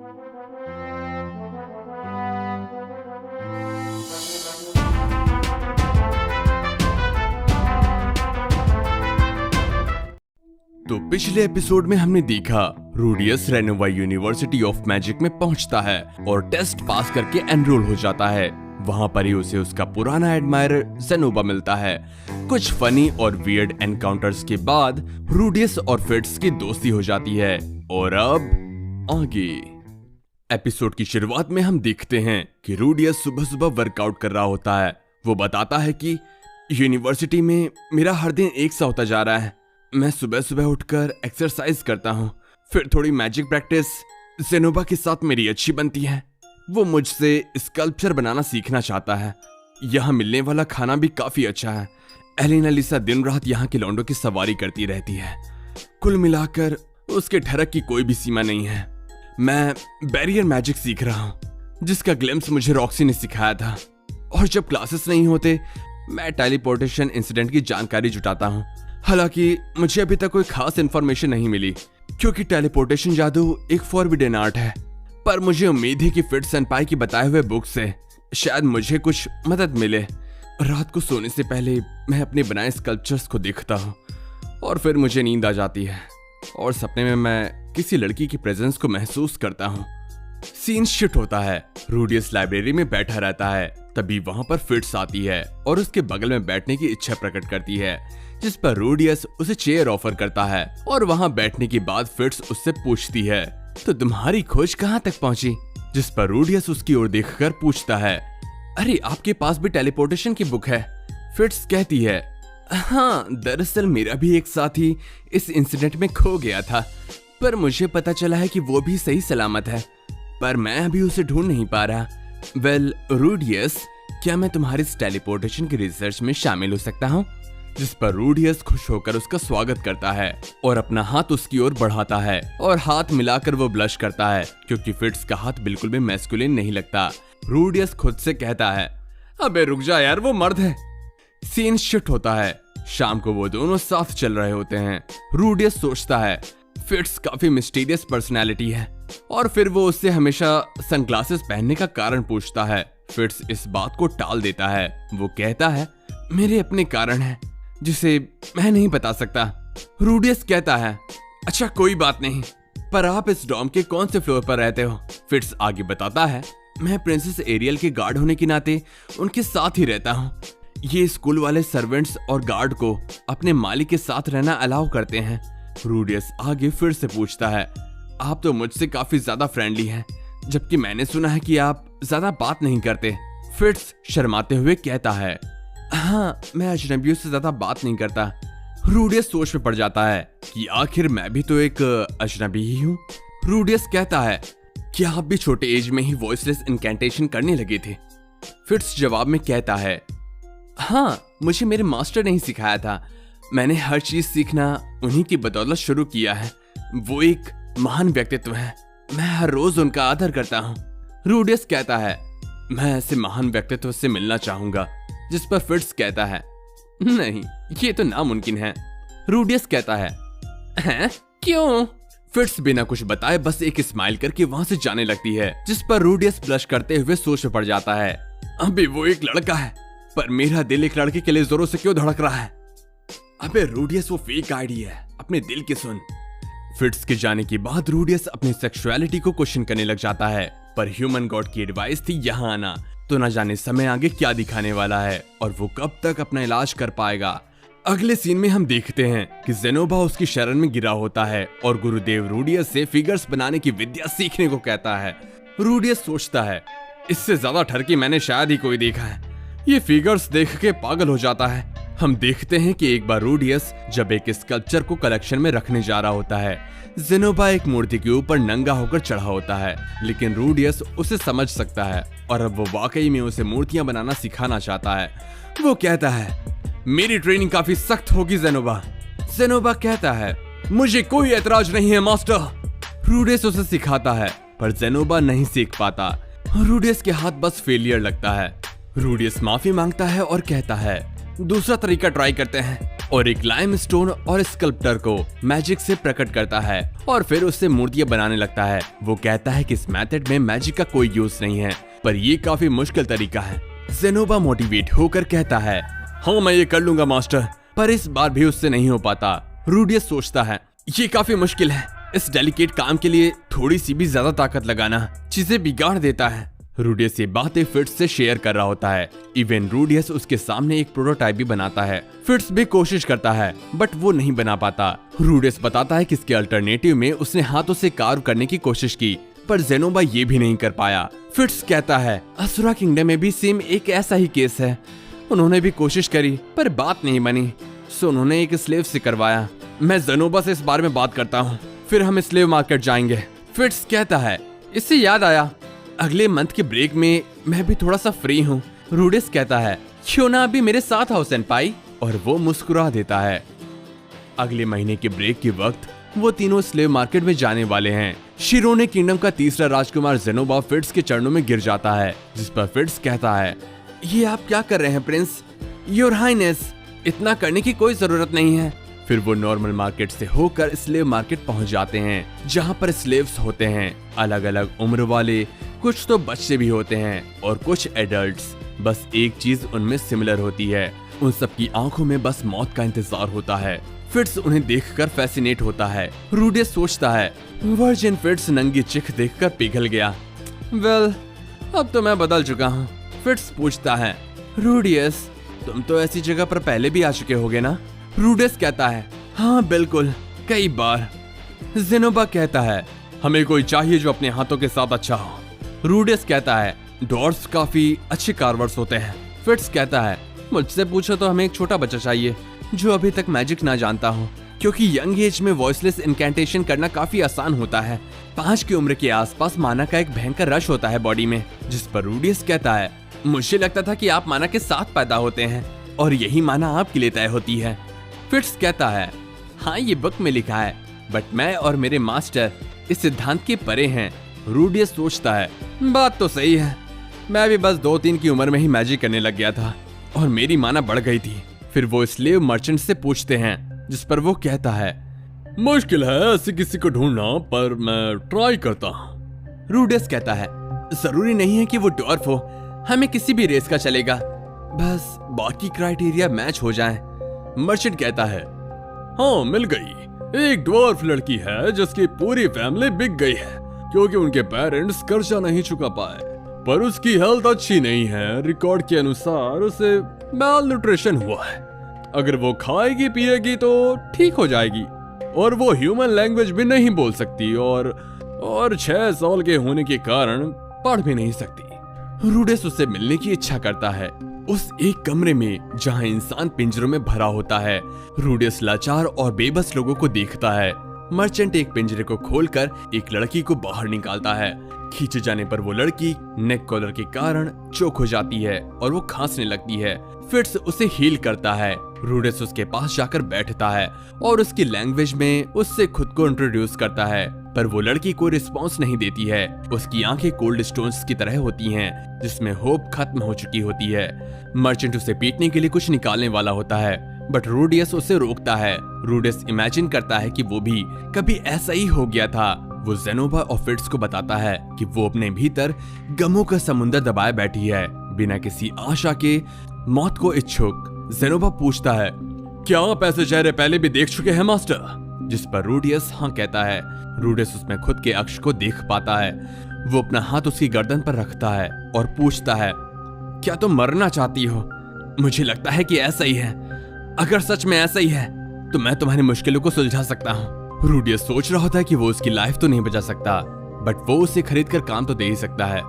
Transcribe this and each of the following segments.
तो पिछले एपिसोड में हमने देखा रूडियस रेनोवा यूनिवर्सिटी ऑफ मैजिक में पहुंचता है और टेस्ट पास करके एनरोल हो जाता है। वहां पर ही उसे उसका पुराना एडमायरर ज़ेनोबा मिलता है। कुछ फनी और वियर्ड एनकाउंटर्स के बाद रूडियस और फिट्स की दोस्ती हो जाती है। और अब आगे एपिसोड की शुरुआत में हम देखते हैं कि रूडियस सुबह सुबह वर्कआउट कर रहा होता है। वो बताता है कि यूनिवर्सिटी में मेरा हर दिन एक सा होता जा रहा है। मैं सुबह सुबह उठकर एक्सरसाइज करता हूँ, फिर थोड़ी मैजिक प्रैक्टिस। ज़ेनोबा के साथ मेरी अच्छी बनती है। वो मुझसे स्कल्पचर बनाना सीखना चाहता है। यहाँ मिलने वाला खाना भी काफी अच्छा है। एलिना लिसा दिन रात यहाँ के लौंडों की सवारी करती रहती है। कुल मिलाकर उसके ठरक की कोई भी सीमा नहीं है। मैं बैरियर मैजिक सीख रहा हूँ, जिसका ग्लिम्स मुझे रॉक्सी ने सिखाया था। और जब क्लासेस नहीं होते, मैं टेलीपोर्टेशन इंसिडेंट की जानकारी जुटाता हूँ। हालांकि मुझे अभी तक कोई खास इंफॉर्मेशन नहीं मिली, क्योंकि टेलीपोर्टेशन जादू एक फॉरबिडन आर्ट है। पर मुझे उम्मीद है कि फिट्स सेनपाई की बताए हुए बुक से शायद मुझे कुछ मदद मिले। रात को सोने से पहले मैं अपने बनाए स्कल्पचर्स को देखता हूँ और फिर मुझे नींद आ जाती है और सपने में मैं किसी लड़की की प्रेजेंस को महसूस करता हूँ। सीन शिफ्ट होता है। रूडियस लाइब्रेरी में बैठा रहता है। तभी वहां पर फिट्स आती है और उसके बगल में बैठने की इच्छा प्रकट करती है, जिस पर रूडियस उसे चेयर ऑफर करता है। और वहां बैठने के बाद फिट्स उससे पूछती है, तो तुम्हारी खोज कहां तक पहुंची? जिस पर रूडियस उसकी ओर देखकर पूछता है, अरे आपके पास भी टेलीपोर्टेशन की बुक है? फिट्स कहती है, हाँ, दरअसल मेरा भी एक साथी इस इंसिडेंट में खो गया था, पर मुझे पता चला है कि वो भी सही सलामत है, पर मैं अभी उसे ढूंढ नहीं पा रहा। वेल रूडियस, क्या मैं तुम्हारी इस टेलीपोर्टेशन की रिसर्च में शामिल हो सकता हूँ? जिस पर रूडियस खुश होकर उसका स्वागत करता है और अपना हाथ उसकी ओर बढ़ाता है और हाथ मिलाकर वो ब्लश करता है, क्योंकि फिट्स का हाथ बिल्कुल भी मैस्कुलिन नहीं लगता। रूडियस खुद से कहता है, अबे रुक जा यार, वो मर्द है। सीन शिफ्ट होता है। शाम को वो दोनों साथ चल रहे होते हैं। रूडियस सोचता है फिट्स काफी मिस्टीरियस पर्सनैलिटी है, और फिर वो उससे हमेशा सनग्लासेस पहनने का कारण पूछता है। फिट्स इस बात को टाल देता है। वो कहता है, मेरे अपने कारण है जिसे मैं नहीं बता सकता। रूडियस कहता है, अच्छा कोई बात नहीं, पर आप इस डॉम के कौन से फ्लोर पर रहते हो? फिट्स आगे बताता है, मैं प्रिंसेस एरियल के गार्ड होने के नाते उनके साथ ही रहता हूँ। ये स्कूल वाले सर्वेंट्स और गार्ड को अपने मालिक के साथ रहना अलाउ करते हैं। रूडियस आगे फिर से पूछता है, आप तो मुझसे काफी ज्यादा फ्रेंडली हैं, जबकि मैंने सुना है कि आप ज्यादा बात नहीं करते। फिट्स शर्माते हुए कहता है, हाँ, मैं अजनबियों से ज्यादा बात नहीं करता। रूडियस सोच में पड़ जाता है कि आखिर मैं भी तो एक अजनबी ही हूँ। रूडियस कहता है, क्या आप भी छोटे एज में ही वॉइसलेस इनकैंटेशन करने लगे थे? फिट्स जवाब में कहता है, हाँ, मुझे मेरे मास्टर ने ही सिखाया था। मैंने हर चीज सीखना उन्हीं की बदौलत शुरू किया है। वो एक महान व्यक्तित्व है, मैं हर रोज उनका आदर करता हूँ। रूडियस कहता है, मैं ऐसे महान व्यक्तित्व से मिलना चाहूंगा। जिस पर फिट्स कहता है, नहीं, ये तो नामुमकिन है। रूडियस कहता है, हैं? क्यों? फिट्स बिना कुछ बताए बस एक स्माइल करके वहां से जाने लगती है, जिस पर रूडियस ब्लश करते हुए सोच में पड़ जाता है, अबे वो एक लड़का है, पर मेरा दिल एक लड़के के लिए जोरों से क्यों धड़क रहा है? अबे रूडियस, वो फेक आईडी है, अपने दिल की सुन। फिट्स के जाने के बाद रूडियस अपनी सेक्सुअलिटी को क्वेश्चन करने लग जाता है, पर ह्यूमन गॉड की एडवाइस थी यहाँ आना, तो न जाने समय आगे क्या दिखाने वाला है और वो कब तक अपना इलाज कर पाएगा। अगले सीन में हम देखते हैं कि ज़ेनोबा उसकी शरण में गिरा होता है और गुरुदेव रूडियस से फिगर्स बनाने की विद्या सीखने को कहता है। रूडियस सोचता है, इससे ज्यादा ठरकी मैंने शायद ही कोई देखा है। ये फिगर्स देख के पागल हो जाता है। हम देखते हैं कि एक बार रूडियस जब एक स्कल्पचर को कलेक्शन में रखने जा रहा होता है, ज़ेनोबा एक मूर्ति के ऊपर नंगा होकर चढ़ा होता है, लेकिन रूडियस उसे समझ सकता है और अब वो वाकई में उसे मूर्तियां बनाना सिखाना चाहता है। वो कहता है, मेरी ट्रेनिंग काफी सख्त होगी ज़ेनोबा। ज़ेनोबा कहता है, मुझे कोई एतराज नहीं है मास्टर। रूडियस उसे सिखाता है, पर ज़ेनोबा नहीं सीख पाता। रूडियस के हाथ बस फेलियर लगता है। रूडियस माफी मांगता है और कहता है, दूसरा तरीका ट्राई करते हैं। और एक लाइम स्टोन और स्कल्प्टर को मैजिक से प्रकट करता है और फिर उससे मूर्तियां बनाने लगता है। वो कहता है कि इस मेथड में मैजिक का कोई यूज नहीं है, पर ये काफी मुश्किल तरीका है। जेनोबा मोटिवेट होकर कहता है, हाँ मैं ये कर लूंगा मास्टर, पर इस बार भी उससे नहीं हो पाता। रूडियस सोचता है, ये काफी मुश्किल है, इस डेलिकेट काम के लिए थोड़ी सी भी ज्यादा ताकत लगाना चीजें बिगाड़ देता है। रूडियस ये बातें फिट्स से शेयर कर रहा होता है। इवन रूडियस उसके सामने एक प्रोटोटाइप भी बनाता है। फिट्स भी कोशिश करता है बट वो नहीं बना पाता। रूडियस बताता है कि इसके अल्टरनेटिव में उसने हाथों से कार्व करने की कोशिश की, पर जेनोबा ये भी नहीं कर पाया। फिट्स कहता है, असुरा किंगडम में भी सेम एक ऐसा ही केस है, उन्होंने भी कोशिश करी पर बात नहीं बनी, सो उन्होंने एक स्लेव से करवाया। मैं जेनोबा से इस बारे में बात करता हूँ, फिर हम स्लेव मार्केट जाएंगे। फिट्स कहता है, इससे याद आया अगले मंथ के ब्रेक में मैं भी थोड़ा सा फ्री हूँ। रूडियस कहता है, क्यों ना अभी मेरे साथ आओ सेनपाई, और वो मुस्कुरा देता है। अगले महीने के ब्रेक के वक्त वो तीनों स्लेव मार्केट में जाने वाले हैं। शिरोने किंगडम का तीसरा राजकुमार जेनोबा फिट्स के चरणों में गिर जाता है, जिस पर फिट्स कहता है, ये आप क्या कर रहे हैं प्रिंस? योर हाइनेस, इतना करने की कोई जरूरत नहीं है। फिर वो नॉर्मल मार्केट से होकर स्लेव मार्केट पहुंच जाते हैं, जहां पर स्लेव्स होते हैं, अलग अलग उम्र वाले, कुछ तो बच्चे भी होते हैं और कुछ एडल्ट्स। बस एक चीज उनमें सिमिलर होती है, उन सबकी आंखों में बस मौत का इंतजार होता है। फिट्स उन्हें देखकर फैसिनेट होता है। रूडियस सोचता है, वर्जिन फिट्स नंगी चिख देखकर पिघल गया। वेल, अब तो मैं बदल चुका हूँ। फिट्स पूछता है, रूडियस तुम तो ऐसी जगह पर पहले भी आ चुके होगे ना? रूडियस कहता है, हाँ बिल्कुल, कई बार। जेनोबा कहता है, हमें कोई चाहिए जो अपने हाथों के साथ अच्छा हो। रूडियस कहता है, डॉर्स काफी अच्छे कार्वर्स होते हैं। फिट्स कहता है, मुझसे पूछो तो हमें एक छोटा बच्चा चाहिए जो अभी तक मैजिक ना जानता हो, क्योंकि यंग एज में वॉइसलेस इनकैंटेशन करना काफी आसान होता है। 5 की उम्र के आसपास माना का एक भयंकर रश होता है बॉडी में। जिस पर रूडियस कहता है, मुझे लगता था कि आप माना के साथ पैदा होते हैं और यही माना आपके लिए तय होती है। फिट्स कहता है, हाँ ये बुक में लिखा है, बट मैं और मेरे मास्टर इस सिद्धांत के परे हैं। रूडियस सोचता है, बात तो सही है, मैं भी बस 2-3 की उम्र में ही मैजिक करने लग गया था और मेरी माना बढ़ गई थी। फिर वो स्लेव मर्चेंट से पूछते हैं, जिस पर वो कहता है, मुश्किल है ऐसे किसी को ढूंढना, पर मैं ट्राई करता हूँ। रूडियस कहता है, जरूरी नहीं है कि वो डॉर्फ हो, हमें किसी भी रेस का चलेगा, बस बाकी क्राइटेरिया मैच हो जाएं। मर्चेंट कहता है, हाँ मिल गई, एक ड्वार्फ लड़की है जिसकी पूरी फैमिली बिक गई है क्योंकि उनके पेरेंट्स कर्जा नहीं चुका पाए, पर उसकी हेल्थ अच्छी नहीं है। रिकॉर्ड के अनुसार उसे माल न्यूट्रिशन हुआ है। अगर वो खाएगी पिएगी तो ठीक हो जाएगी, और वो ह्यूमन लैंग्वेज भी नहीं बोल सकती और 6 साल के होने के कारण पढ़ भी नहीं सकती। रूडियस उससे मिलने की इच्छा करता है, उस एक कमरे में जहां इंसान पिंजरों में भरा होता है। रूडियस लाचार और बेबस लोगों को देखता है। मर्चेंट एक पिंजरे को खोलकर एक लड़की को बाहर निकालता है। खींचे जाने पर वो लड़की नेक कॉलर के कारण चोक हो जाती है और वो खांसने लगती है। फिट्स उसे हील करता है। रूडियस उसके पास जाकर बैठता है और उसकी लैंग्वेज में उससे खुद को इंट्रोड्यूस करता है, पर वो लड़की कोई रिस्पॉन्स नहीं देती है। उसकी आंखें कोल्ड स्टोन्स की तरह होती हैं, जिसमें होप खत्म हो चुकी होती है। मर्चेंट उसे पीटने के लिए कुछ निकालने वाला होता है, बट रूडियस उसे रोकता है। रूडियस इमेजिन करता है कि वो भी कभी ऐसा ही हो गया था। वो जेनोबा और फिट्स को बताता है कि वो अपने भीतर गमों का समुंदर दबाए बैठी है, बिना किसी आशा के मौत को इच्छुक। जेनोबा पूछता है, क्या आप ऐसे चेहरे पहले भी देख चुके हैं मास्टर? जिस पर रूडियस हाँ कहता है। रूडियस उसमें खुद के अक्ष को देख पाता है। वो अपना हाथ उसकी गर्दन पर रखता है और पूछता है, क्या तुम मरना चाहती हो? मुझे लगता है कि ऐसा ही है। अगर सच में ऐसा ही है तो मैं तुम्हारी मुश्किलों को सुलझा सकता हूँ। रूडियस सोच रहा होता है कि वो उसकी लाइफ तो नहीं बचा सकता, बट वो उसे खरीद कर काम तो दे ही सकता है।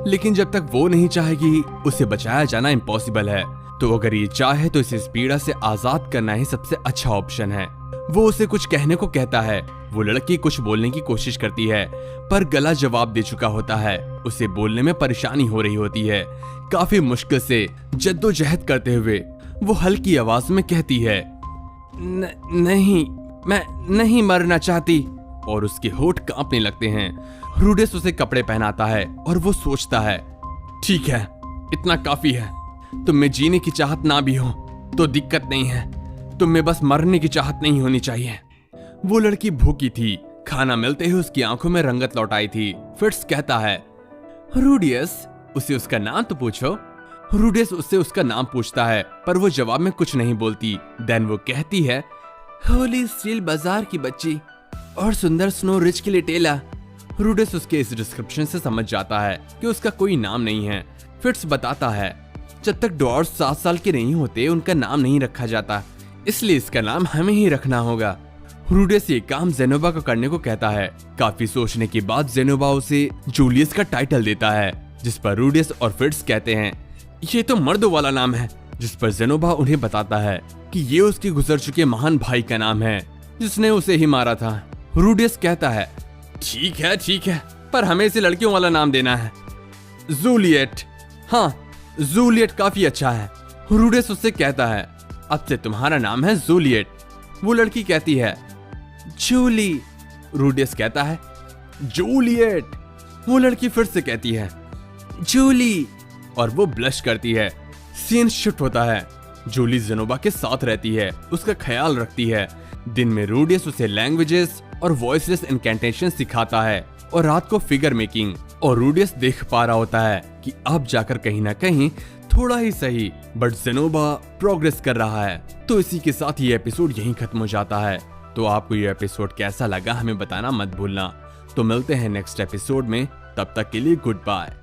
लेकिन जब तक वो नहीं चाहेगी, उसे बचाया जाना इम्पॉसिबल है। तो अगर ये चाहे तो इसे इस पीड़ा से आजाद करना ही सबसे अच्छा ऑप्शन है। वो उसे कुछ कहने को कहता है। वो लड़की कुछ बोलने की कोशिश करती है, पर गला जवाब दे चुका होता है। उसे बोलने में परेशानी हो रही होती है। काफी मुश्किल से जद्दोजहद करते हुए वो हल्की आवाज में कहती है, नहीं, मैं नहीं मरना चाहती। और उसके होठ कांपने लगते हैं। रूडियस उसे कपड़े पहनाता है और वो सोचता है, ठीक है, इतना काफी है। तुम में जीने की चाहत ना भी हो तो दिक्कत नहीं है, तुम में बस मरने की चाहत नहीं होनी चाहिए। वो लड़की भूखी थी। खाना मिलते ही उसकी आंखों में रंगत लौट आई थी। फिट्स कहता है, रूडियस, उसे उसका नाम तो पूछो। रूडियस उससे उसका नाम पूछता है, पर वो जवाब में कुछ नहीं बोलती। देन वो कहती है, होली स्टील बाजार की बच्ची और सुंदर स्नो रिच के लिए टेला। रूडियस उसके इस डिस्क्रिप्शन से समझ जाता है कि उसका कोई नाम नहीं है। फिट्स बताता है, जब तक ड्वार्फ्स 7 साल के नहीं होते उनका नाम नहीं रखा जाता, इसलिए इसका नाम हमें ही रखना होगा। रूडियस ये काम जेनोबा को करने को कहता है। काफी सोचने के बाद जेनोबा उसे जूलियस का टाइटल देता है, जिस पर रूडियस और फिट्स कहते हैं, ये तो मर्दों वाला नाम है। जिस पर जेनोबा उन्हें बताता है कि ये उसके गुजर चुके महान भाई का नाम है, जिसने उसे ही मारा था। रूडियस कहता है, ठीक है, पर हमें इसे लड़कियों वाला नाम देना है। जूलियट, हाँ जूलियट काफी अच्छा है। रूडियस उससे कहता है, अब से तुम्हारा नाम है जूलियट। वो लड़की कहती है, जूली। रूडियस कहता है, जूलियट। वो लड़की फिर से कहती है, जूली, और वो ब्लश करती है। सीन शिफ्ट होता है। जूली जेनोबा के साथ रहती है, उसका ख्याल रखती है। दिन में रूडियस उसे लैंग्वेजेस और वॉइसलेस इनकैंटेशन सिखाता है, और रात को फिगर मेकिंग। और रूडियस देख पा रहा होता है कि अब जाकर कहीं ना कहीं थोड़ा ही सही बट जेनोबा प्रोग्रेस कर रहा है। तो इसी के साथ ये एपिसोड यहीं खत्म हो जाता है। तो आपको ये एपिसोड कैसा लगा हमें बताना मत भूलना। तो मिलते हैं नेक्स्ट एपिसोड में, तब तक के लिए गुड बाय।